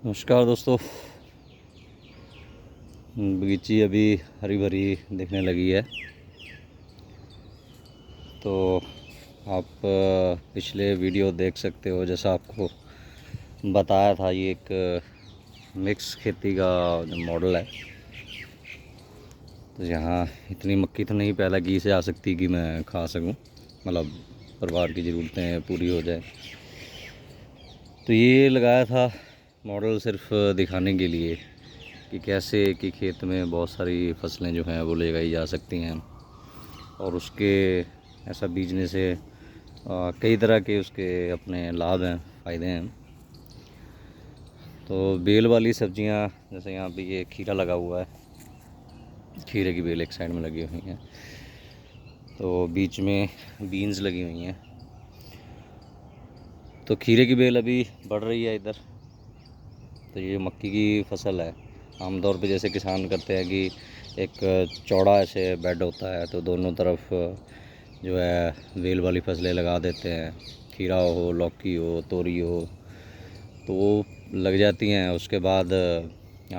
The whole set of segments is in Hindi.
नमस्कार दोस्तों। बगीची अभी हरी भरी दिखने लगी है। तो आप पिछले वीडियो देख सकते हो, जैसा आपको बताया था, ये एक मिक्स खेती का जो मॉडल है। तो यहाँ इतनी मक्की तो नहीं पैदा की से आ सकती कि मैं खा सकूं, मतलब परिवार की ज़रूरतें पूरी हो जाए। तो ये लगाया था मॉडल सिर्फ दिखाने के लिए कि कैसे कि खेत में बहुत सारी फसलें जो हैं वो लगाई जा सकती हैं, और उसके ऐसा बीजने से कई तरह के उसके अपने लाभ हैं, फ़ायदे हैं। तो बेल वाली सब्जियां, जैसे यहाँ पे ये खीरा लगा हुआ है, खीरे की बेल एक साइड में लगी हुई हैं, तो बीच में बीन्स लगी हुई हैं। तो खीरे की बेल अभी बढ़ रही है इधर। तो ये मक्की की फसल है। आमतौर पे जैसे किसान करते हैं कि एक चौड़ा ऐसे बेड होता है, तो दोनों तरफ जो है बेल वाली फसलें लगा देते हैं। खीरा हो, लौकी हो, तोरी हो, तो वो लग जाती हैं। उसके बाद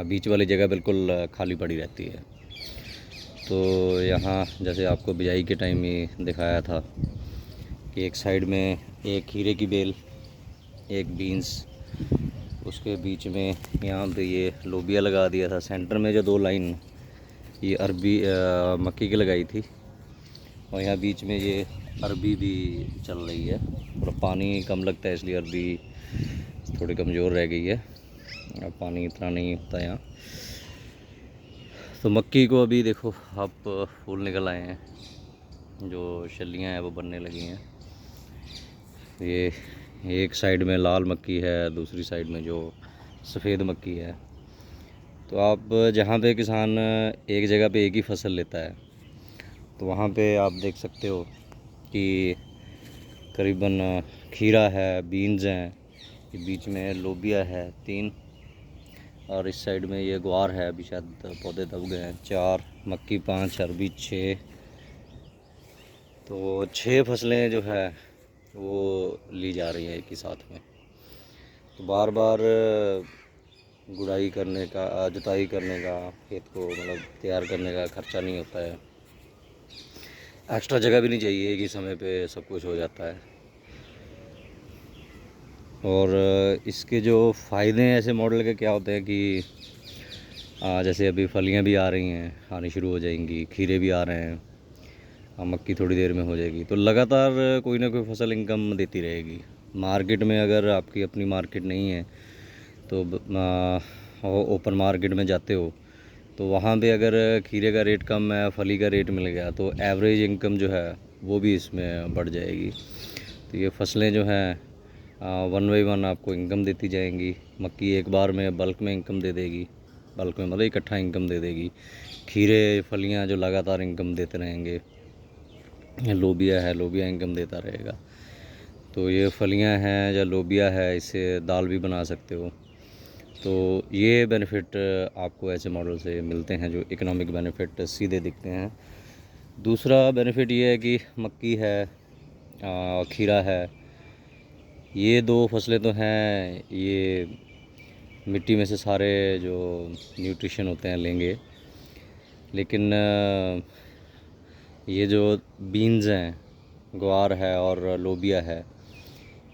बीच वाली जगह बिल्कुल खाली पड़ी रहती है। तो यहाँ जैसे आपको बिजाई के टाइम ही दिखाया था कि एक साइड में एक खीरे की बेल, एक बीन्स, उसके बीच में यहाँ पे ये लोबिया लगा दिया था। सेंटर में जो दो लाइन ये अरबी मक्की की लगाई थी, और यहाँ बीच में ये अरबी भी चल रही है। और पानी कम लगता है इसलिए अरबी थोड़ी कमज़ोर रह गई है, अब पानी इतना नहीं होता यहाँ। तो मक्की को अभी देखो आप फूल निकल आए हैं, जो शल्लियाँ हैं वो बनने लगी हैं। ये एक साइड में लाल मक्की है, दूसरी साइड में जो सफ़ेद मक्की है। तो आप जहाँ पे किसान एक जगह पे एक ही फसल लेता है, तो वहाँ पे आप देख सकते हो कि करीबन खीरा है, बीन्स हैं, बीच में लोबिया है 3, और इस साइड में ये ग्वार है, अभी शायद पौधे दब गए हैं 4, मक्की 5, अरबी 6। तो 6 फसलें जो है वो ली जा रही हैं एक ही साथ में। तो बार बार गुड़ाई करने का, जुताई करने का, खेत को मतलब तैयार करने का खर्चा नहीं होता है। एक्स्ट्रा जगह भी नहीं चाहिए, एक ही समय पे सब कुछ हो जाता है। और इसके जो फ़ायदे हैं ऐसे मॉडल के क्या होते हैं कि जैसे अभी फलियां भी आ रही हैं, आनी शुरू हो जाएंगी, खीरे भी आ रहे हैं, मक्की थोड़ी देर में हो जाएगी। तो लगातार कोई ना कोई फसल इनकम देती रहेगी। मार्केट में अगर आपकी अपनी मार्केट नहीं है, तो ओपन मार्केट में जाते हो, तो वहाँ पे अगर खीरे का रेट कम है, फली का रेट मिल गया, तो एवरेज इनकम जो है वो भी इसमें बढ़ जाएगी। तो ये फसलें जो हैं 1 बाई 1 आपको इनकम देती जाएंगी। मक्की एक बार में बल्क में इनकम दे देगी, बल्क में मतलब इकट्ठा इनकम दे देगी। खीरे फलियाँ जो लगातार इनकम देते रहेंगे। लोबिया है, लोबिया इनकम देता रहेगा। तो ये फलियाँ हैं या लोबिया है, इससे दाल भी बना सकते हो। तो ये बेनिफिट आपको ऐसे मॉडल से मिलते हैं, जो इकोनॉमिक बेनिफिट सीधे दिखते हैं। दूसरा बेनिफिट ये है कि मक्की है, खीरा है, ये 2 फसलें तो हैं, ये मिट्टी में से सारे जो न्यूट्रिशन होते हैं लेंगे। लेकिन ये जो बीन्स हैं, ग्वार है और लोबिया है,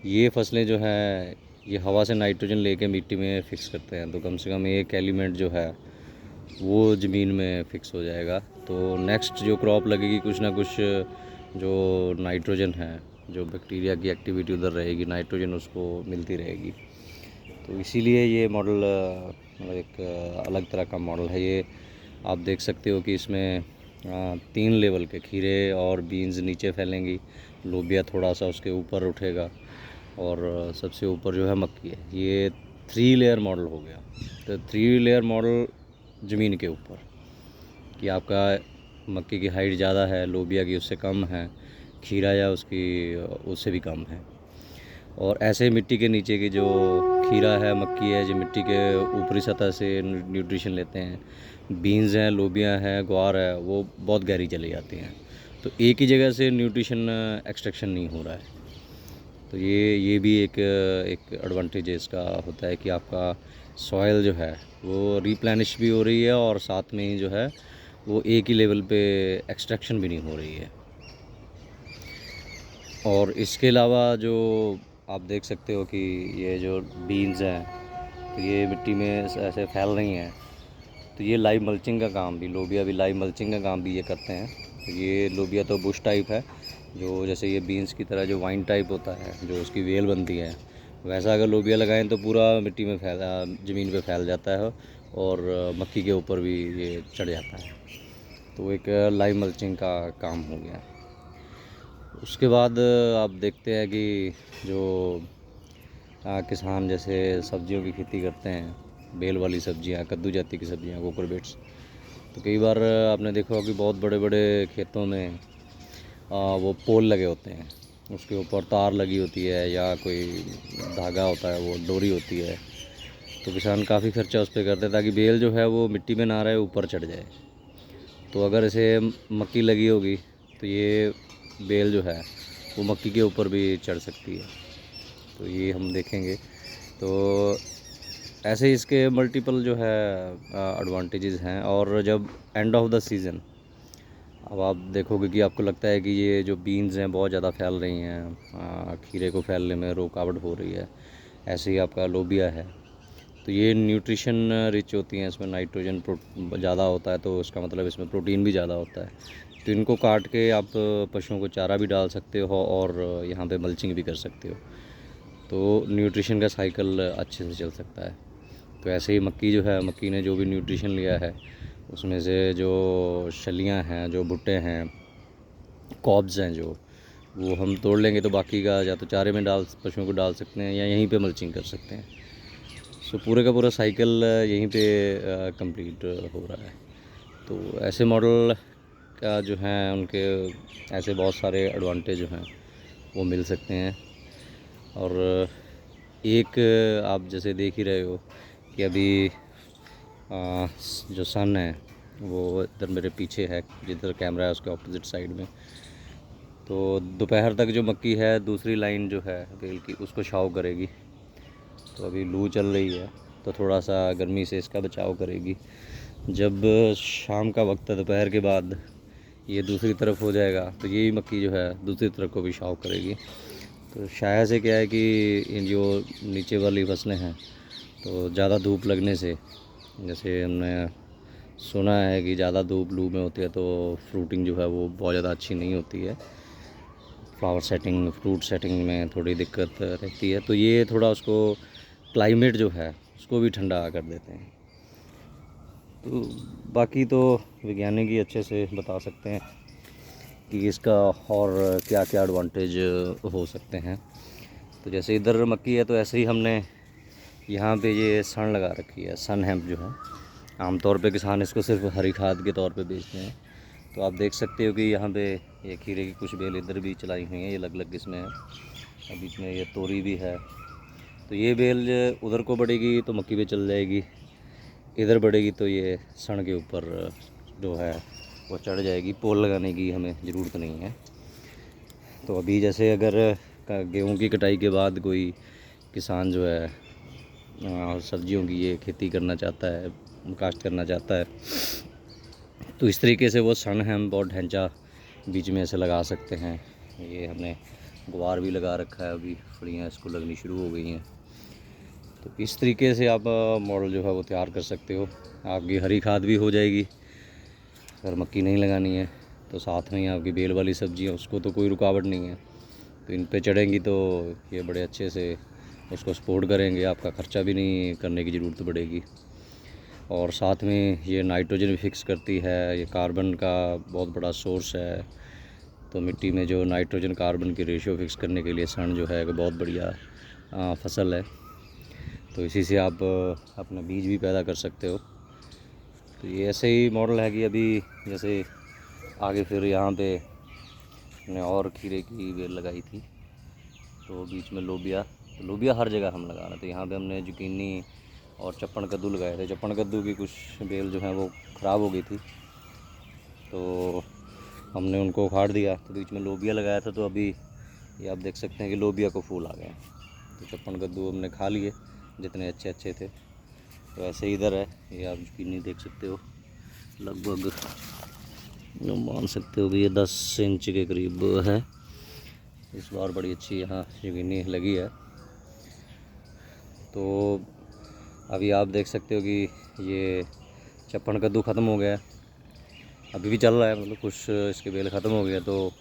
ये फसलें जो हैं ये हवा से नाइट्रोजन लेके मिट्टी में फ़िक्स करते हैं। तो कम से कम एक एलिमेंट जो है वो ज़मीन में फ़िक्स हो जाएगा। तो नेक्स्ट जो क्रॉप लगेगी, कुछ ना कुछ जो नाइट्रोजन है, जो बैक्टीरिया की एक्टिविटी उधर रहेगी, नाइट्रोजन उसको मिलती रहेगी। तो इसीलिए ये मॉडल मतलब एक अलग तरह का मॉडल है। ये आप देख सकते हो कि इसमें 3 लेवल के खीरे और बीन्स नीचे फैलेंगी, लोबिया थोड़ा सा उसके ऊपर उठेगा, और सबसे ऊपर जो है मक्की है। ये 3 लेयर मॉडल हो गया। तो 3 लेयर मॉडल ज़मीन के ऊपर कि आपका मक्की की हाइट ज़्यादा है, लोबिया की उससे कम है, खीरा या उसकी उससे भी कम है। और ऐसे मिट्टी के नीचे की जो खीरा है, मक्की है, जो मिट्टी के ऊपरी सतह से न्यूट्रिशन लेते हैं, बीन्स हैं, लोबिया हैं, ग्वार है, वो बहुत गहरी चली जाती हैं। तो एक ही जगह से न्यूट्रिशन एक्सट्रैक्शन नहीं हो रहा है। तो ये भी एक एडवांटेज इसका होता है कि आपका सॉइल जो है वो रिप्लेनिश भी हो रही है और साथ में ही जो है वो एक ही लेवल पे एक्सट्रैक्शन भी नहीं हो रही है। और इसके अलावा जो आप देख सकते हो कि ये जो बीन्स हैं तो ये मिट्टी में ऐसे फैल रही हैं, तो ये लाइव मल्चिंग का काम भी, लोबिया भी लाइव मल्चिंग का काम भी ये करते हैं। तो ये लोबिया तो बुश टाइप है, जो जैसे ये बीन्स की तरह जो वाइन टाइप होता है, जो उसकी वेल बनती है, वैसा अगर लोबिया लगाएं तो पूरा मिट्टी में ज़मीन पे फैल जाता है और मक्की के ऊपर भी ये चढ़ जाता है। तो एक लाइव मल्चिंग का काम हो गया। उसके बाद आप देखते हैं कि जो किसान जैसे सब्जियों की खेती करते हैं, बेल वाली सब्जियां, कद्दू जाति की सब्जियां, कोकोरबिट्स, तो कई बार आपने देखा होगा कि बहुत बड़े बड़े खेतों में वो पोल लगे होते हैं, उसके ऊपर तार लगी होती है या कोई धागा होता है, वो डोरी होती है। तो किसान काफ़ी खर्चा उस पर करते हैं ताकि बेल जो है वो मिट्टी में ना रहे, ऊपर चढ़ जाए। तो अगर इसे मक्की लगी होगी तो ये बेल जो है वो मक्की के ऊपर भी चढ़ सकती है। तो ये हम देखेंगे। तो ऐसे ही इसके मल्टीपल जो है एडवांटेजेस हैं। और जब एंड ऑफ द सीज़न अब आप देखोगे कि आपको लगता है कि ये जो बीन्स हैं बहुत ज़्यादा फैल रही हैं, खीरे को फैलने में रुकावट हो रही है, ऐसे ही आपका लोबिया है, तो ये न्यूट्रिशन रिच होती हैं, इसमें नाइट्रोजन ज़्यादा होता है, तो इसका मतलब इसमें प्रोटीन भी ज़्यादा होता है। तो इनको काट के आप पशुओं को चारा भी डाल सकते हो और यहाँ पे मल्चिंग भी कर सकते हो, तो न्यूट्रिशन का साइकिल अच्छे से चल सकता है। तो ऐसे ही मक्की जो है, मक्की ने जो भी न्यूट्रिशन लिया है उसमें से जो शलियाँ हैं, जो भुट्टे हैं, कॉब्स हैं, जो वो हम तोड़ लेंगे तो बाकी का या तो चारे में पशुओं को डाल सकते हैं या यहीं पे मल्चिंग कर सकते हैं। सो पूरे का पूरा साइकिल यहीं पे कंप्लीट हो रहा है। तो ऐसे मॉडल का जो हैं उनके ऐसे बहुत सारे एडवांटेज जो हैं वो मिल सकते हैं। और एक आप जैसे देख ही रहे हो कि अभी जो सन है वो इधर मेरे पीछे है, जिधर कैमरा है उसके ऑपोजिट साइड में। तो दोपहर तक जो मक्की है दूसरी लाइन जो है बेल की उसको छाँव करेगी। तो अभी लू चल रही है तो थोड़ा सा गर्मी से इसका बचाव करेगी। जब शाम का वक्त है, दोपहर के बाद ये दूसरी तरफ हो जाएगा तो यही मक्की जो है दूसरी तरफ को भी छाँव करेगी। तो शायद से क्या है कि इन जो नीचे वाली फसलें हैं तो ज़्यादा धूप लगने से, जैसे हमने सुना है कि ज़्यादा धूप लू में होती है तो फ्रूटिंग जो है वो बहुत ज़्यादा अच्छी नहीं होती है, फ्लावर सेटिंग, फ्रूट सेटिंग में थोड़ी दिक्कत रहती है। तो ये थोड़ा उसको क्लाइमेट जो है उसको भी ठंडा कर देते हैं। तो बाकी तो वैज्ञानिक ही अच्छे से बता सकते हैं कि इसका और क्या क्या एडवांटेज हो सकते हैं। तो जैसे इधर मक्की है तो ऐसे ही हमने यहाँ पे ये सन लगा रखी है, सन हेम्प जो है। आमतौर पे किसान इसको सिर्फ हरी खाद के तौर पे बेचते हैं। तो आप देख सकते हो कि यहाँ पे ये खीरे की कुछ बेल इधर भी चलाई हुई हैं, ये अलग अलग किस्में हैं, और बीच में ये तोरी भी है। तो ये बेल उधर को बढ़ेगी तो मक्की पे चल जाएगी, इधर बढ़ेगी तो ये सन के ऊपर जो है वो चढ़ जाएगी। पोल लगाने की हमें ज़रूरत नहीं है। तो अभी जैसे अगर गेहूं की कटाई के बाद कोई किसान जो है सब्जियों की ये खेती करना चाहता है, काश्त करना चाहता है, तो इस तरीके से वो सन हेम्प और ढांचा बीच में ऐसे लगा सकते हैं। ये हमने गुआर भी लगा रखा है, अभी फलियाँ इसको लगनी शुरू हो गई हैं। तो इस तरीके से आप मॉडल जो है वो तैयार कर सकते हो। आपकी हरी खाद भी हो जाएगी अगर मक्की नहीं लगानी है, तो साथ में आपकी बेल वाली सब्जियाँ, उसको तो कोई रुकावट नहीं है, तो इन पे चढ़ेंगी तो ये बड़े अच्छे से उसको सपोर्ट करेंगे, आपका ख़र्चा भी नहीं करने की ज़रूरत पड़ेगी। और साथ में ये नाइट्रोजन भी फिक्स करती है, ये कार्बन का बहुत बड़ा सोर्स है। तो मिट्टी में जो नाइट्रोजन कार्बन की रेशियो फिक्स करने के लिए सन जो है बहुत बढ़िया फसल है। तो इसी से आप अपना बीज भी पैदा कर सकते हो। तो ये ऐसे ही मॉडल है कि अभी जैसे आगे फिर यहाँ पे हमने और खीरे की बेल लगाई थी, तो बीच में लोबिया, तो लोबिया हर जगह हम लगा रहे थे। यहाँ पे हमने जुकीनी और चप्पन कद्दू लगाए थे। चप्पन कद्दू की कुछ बेल जो हैं वो ख़राब हो गई थी, तो हमने उनको उखाड़ दिया, तो बीच में लोबिया लगाया था। तो अभी ये आप देख सकते हैं कि लोबिया को फूल आ गए हैं। तो चप्पन कद्दू हमने खा लिए जितने अच्छे अच्छे थे। तो ऐसे इधर है, ये आप जुकीनी देख सकते हो, लगभग मान सकते हो कि ये 10 इंच के करीब है। इस बार बड़ी अच्छी यहाँ जुकीनी लगी है। तो अभी आप देख सकते हो कि ये चप्पन कद्दू ख़त्म हो गया है, अभी भी चल रहा है, मतलब कुछ इसके बेल ख़त्म हो गया तो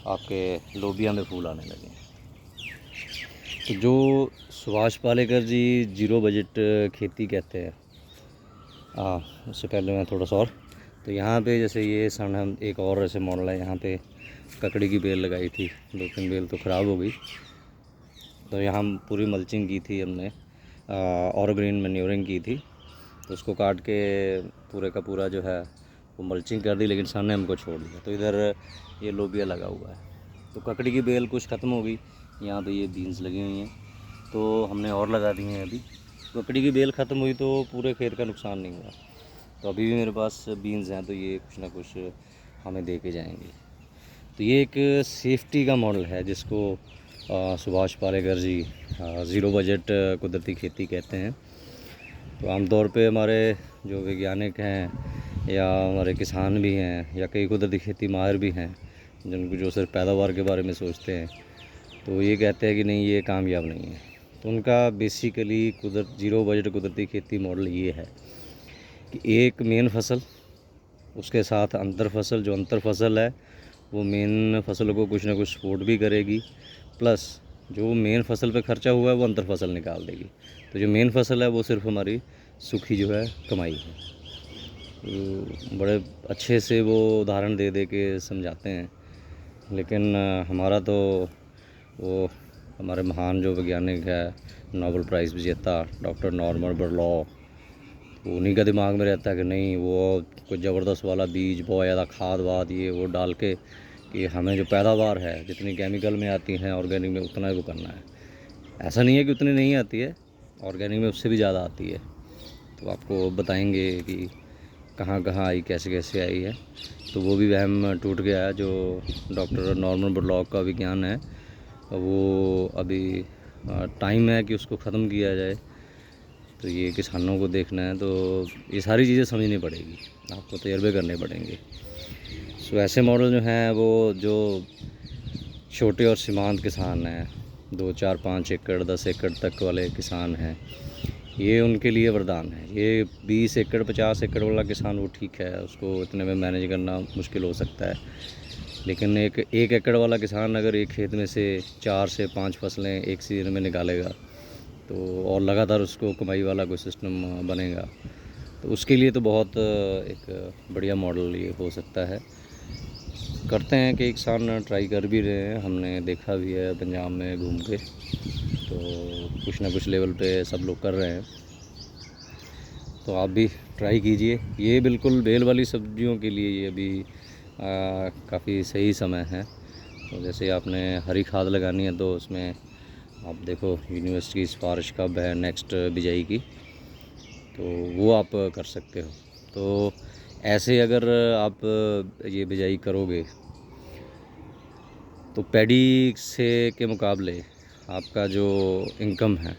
आपके लोबिया में फूल आने लगे। तो जो सुभाष पालेकर जी जीरो बजट खेती कहते हैं, उससे पहले मैं थोड़ा सा और, तो यहाँ पे जैसे ये सन हम एक और ऐसे मॉडल है, यहाँ पे ककड़ी की बेल लगाई थी, 2-3 बेल तो ख़राब हो गई। तो यहाँ पूरी मल्चिंग की थी हमने, और ग्रीन मैन्योरिंग की थी। तो उसको काट के पूरे का पूरा जो है वो मल्चिंग कर दी, लेकिन सामने हमको छोड़ दिया। तो इधर ये लोबिया लगा हुआ है। तो ककड़ी की बेल कुछ ख़त्म हो गई, यहाँ पे ये बीन्स लगी हुई हैं तो हमने और लगा दी हैं। अभी ककड़ी की बेल ख़त्म हुई तो पूरे खेत का नुकसान नहीं हुआ। तो अभी भी मेरे पास बीन्स हैं, तो ये कुछ ना कुछ हमें दे के जाएंगे। तो ये एक सेफ्टी का मॉडल है जिसको Subhash Palekar G zero budget कुदरती खेती कहते हैं। तो आमतौर पे हमारे जो वैज्ञानिक हैं या हमारे किसान भी हैं या कई कुदरती खेती माहिर भी हैं, जिनको जो सिर्फ पैदावार के बारे में सोचते हैं, तो ये कहते हैं कि नहीं ये कामयाब नहीं है। तो उनका बेसिकली ज़ीरो बजट कुदरती खेती मॉडल ये है कि एक मेन फसल, उसके साथ अंतर फसल, जो अंतर फसल है वो मेन फसल को कुछ ना कुछ सपोर्ट भी करेगी, प्लस जो मेन फसल पे खर्चा हुआ है वो अंतर फसल निकाल देगी। तो जो मेन फसल है वो सिर्फ हमारी सूखी जो है कमाई है। तो बड़े अच्छे से वो उदाहरण दे दे के समझाते हैं, लेकिन हमारा तो वो हमारे महान जो वैज्ञानिक है, नोबेल प्राइज़ विजेता डॉक्टर नॉर्मन बोरलॉग, तो उन्हीं का दिमाग में रहता है कि नहीं वो कुछ ज़बरदस्त वाला बीज, बहुत ज़्यादा खाद वाद ये वो डाल के कि हमें जो पैदावार है जितनी केमिकल में आती हैं ऑर्गेनिक में उतना ही वो करना है। ऐसा नहीं है कि उतनी नहीं आती है, ऑर्गेनिक में उससे भी ज़्यादा आती है। तो आपको बताएंगे कि कहाँ कहाँ आई, कैसे कैसे आई है। तो वो भी वहम टूट गया है जो डॉक्टर नॉर्मन बोरलॉग का विज्ञान है, वो अभी टाइम है कि उसको ख़त्म किया जाए। तो ये किसानों को देखना है, तो ये सारी चीज़ें समझनी पड़ेगी, आपको तजर्बे करने पड़ेंगे। सो ऐसे मॉडल जो हैं वो जो छोटे और सीमांत किसान हैं, 2-4-5 एकड़ 10 एकड़ तक वाले किसान हैं, ये उनके लिए वरदान है। ये 20 एकड़ 50 एकड़ वाला किसान वो ठीक है, उसको इतने में मैनेज करना मुश्किल हो सकता है। लेकिन एक एकड़ वाला किसान अगर एक खेत में से 4 से 5 फसलें एक सीज़न में निकालेगा तो और लगातार उसको कमाई वाला कोई सिस्टम बनेगा, तो उसके लिए तो बहुत एक बढ़िया मॉडल ये हो सकता है। करते हैं कि किसान ट्राई कर भी रहे हैं, हमने देखा भी है पंजाब में घूम के, तो कुछ ना कुछ लेवल पे सब लोग कर रहे हैं। तो आप भी ट्राई कीजिए। ये बिल्कुल बेल वाली सब्जियों के लिए ये अभी काफ़ी सही समय है। तो जैसे आपने हरी खाद लगानी है तो उसमें आप देखो यूनिवर्सिटी की सिफारिश कब है नेक्स्ट बिजाई की, तो वो आप कर सकते हो। तो ऐसे अगर आप ये बिजाई करोगे तो पैडी से के मुकाबले आपका जो इनकम है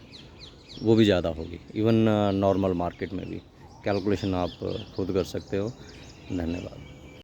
वो भी ज़्यादा होगी, इवन नॉर्मल मार्केट में भी। कैलकुलेशन आप खुद कर सकते हो। धन्यवाद।